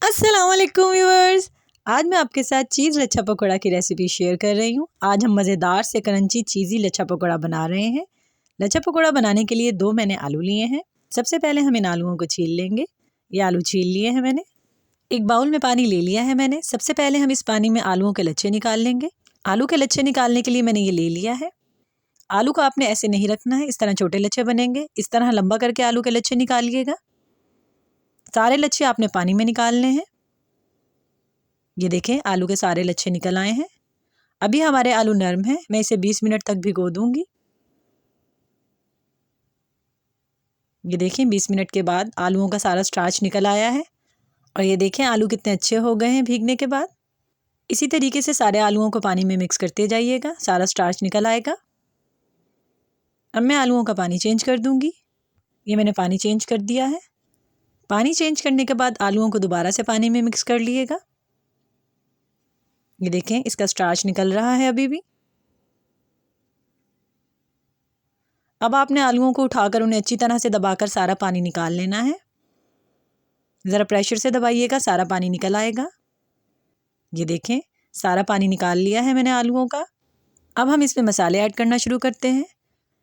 अस्सलाम वालेकुम व्यूअर्स। आज मैं आपके साथ चीज़ लच्छा पकौड़ा की रेसिपी शेयर कर रही हूँ। आज हम मज़ेदार से क्रंची चीज़ी लच्छा पकौड़ा बना रहे हैं। लच्छा पकौड़ा बनाने के लिए दो मैंने आलू लिए हैं। सबसे पहले हम इन आलूओं को छील लेंगे। ये आलू छील लिए हैं मैंने। एक बाउल में पानी ले लिया है मैंने। सबसे पहले हम इस पानी में आलूओं के लच्छे निकाल लेंगे। आलू के लच्छे निकालने के लिए मैंने ये ले लिया है। आलू को आपने ऐसे नहीं रखना है, इस तरह छोटे लच्छे बनेंगे। इस तरह लंबा करके आलू के लच्छे निकालिएगा। सारे लच्छे आपने पानी में निकालने हैं। ये देखें, आलू के सारे लच्छे निकल आए हैं। अभी हमारे आलू नरम हैं। मैं इसे 20 मिनट तक भिगो दूंगी। ये देखें, 20 मिनट के बाद आलूओं का सारा स्टार्च निकल आया है। और ये देखें, आलू कितने अच्छे हो गए हैं भीगने के बाद। इसी तरीके से सारे आलूओं को पानी में मिक्स करते जाइएगा, सारा स्टार्च निकल आएगा। अब मैं आलूओं का पानी चेंज कर दूंगी। ये मैंने पानी चेंज कर दिया है। पानी चेंज करने के बाद आलूओं को दोबारा से पानी में मिक्स कर लीजिएगा। ये देखें, इसका स्टार्च निकल रहा है अभी भी। अब आपने आलूओं को उठाकर उन्हें अच्छी तरह से दबाकर सारा पानी निकाल लेना है। ज़रा प्रेशर से दबाइएगा, सारा पानी निकल आएगा। ये देखें, सारा पानी निकाल लिया है मैंने आलूओं का। अब हम इसमें मसाले ऐड करना शुरू करते हैं।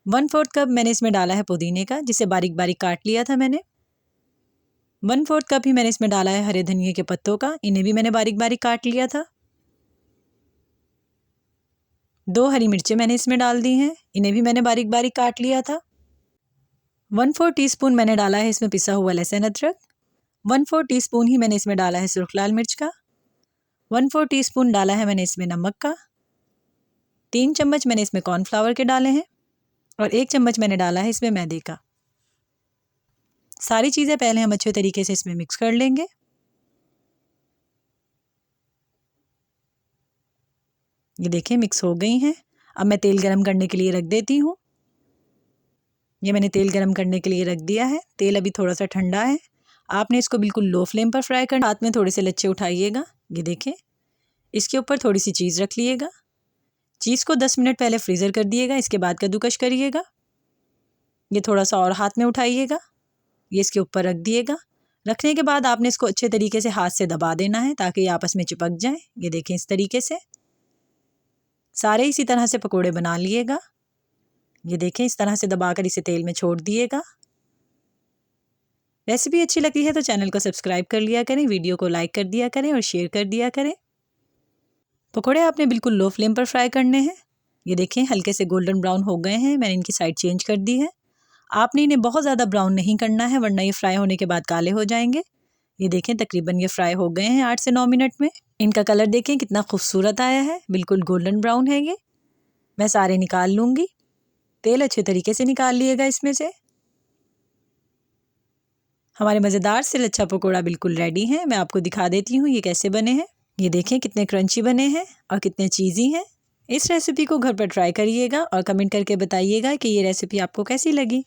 1/4 कप मैंने इसमें डाला है पुदीने का, जिसे बारीक बारीक काट लिया था मैंने। 1/4 कप ही मैंने इसमें डाला है हरे धनिए के पत्तों का, इन्हें भी मैंने बारीक बारीक काट लिया था। 2 हरी मिर्चें मैंने इसमें डाल दी हैं, इन्हें भी मैंने बारीक बारीक काट लिया था। 1/4 टीस्पून मैंने डाला है इसमें पिसा हुआ लहसुन अदरक। 1/4 टीस्पून ही मैंने इसमें डाला है सुर्ख लाल मिर्च का। 1/4 टीस्पून डाला है मैंने इसमें नमक का। 3 चम्मच मैंने इसमें कॉर्नफ्लावर के डाले हैं और 1 चम्मच मैंने डाला है इसमें मैदे का। सारी चीज़ें पहले हम अच्छे तरीके से इसमें मिक्स कर लेंगे। ये देखें, मिक्स हो गई हैं। अब मैं तेल गरम करने के लिए रख देती हूँ। ये मैंने तेल गरम करने के लिए रख दिया है। तेल अभी थोड़ा सा ठंडा है। आपने इसको बिल्कुल लो फ्लेम पर फ्राई करना। हाथ में थोड़े से लच्छे उठाइएगा। ये देखें, इसके ऊपर थोड़ी सी चीज़ रख लिएगा। चीज़ को 10 मिनट पहले फ्रीज़र कर दिएगा, इसके बाद कद्दूकश करिएगा। ये थोड़ा सा और हाथ में उठाइएगा, ये इसके ऊपर रख दिएगा। रखने के बाद आपने इसको अच्छे तरीके से हाथ से दबा देना है ताकि ये आपस में चिपक जाए। ये देखें, इस तरीके से सारे इसी तरह से पकोड़े बना लिएगा। ये देखें, इस तरह से दबाकर इसे तेल में छोड़ दिएगा। रेसिपी अच्छी लगती है तो चैनल को सब्सक्राइब कर लिया करें, वीडियो को लाइक कर दिया करें और शेयर कर दिया करें। पकोड़े आपने बिल्कुल लो फ्लेम पर फ्राई करने हैं। ये देखें, हल्के से गोल्डन ब्राउन हो गए हैं। मैंने इनकी साइड चेंज कर दी है। आपने इन्हें बहुत ज़्यादा ब्राउन नहीं करना है, वरना ये फ्राई होने के बाद काले हो जाएंगे। ये देखें, तकरीबन ये फ्राई हो गए हैं 8 से 9 मिनट में। इनका कलर देखें कितना खूबसूरत आया है, बिल्कुल गोल्डन ब्राउन है ये। मैं सारे निकाल लूँगी। तेल अच्छे तरीके से निकाल लिएगा इसमें से। हमारे मज़ेदार से लच्छा पकौड़ा बिल्कुल रेडी है। मैं आपको दिखा देती हूँ ये कैसे बने हैं। ये देखें, कितने क्रंची बने हैं और कितने चीज़ी हैं। इस रेसिपी को घर पर ट्राई करिएगा और कमेंट करके बताइएगा कि ये रेसिपी आपको कैसी लगी।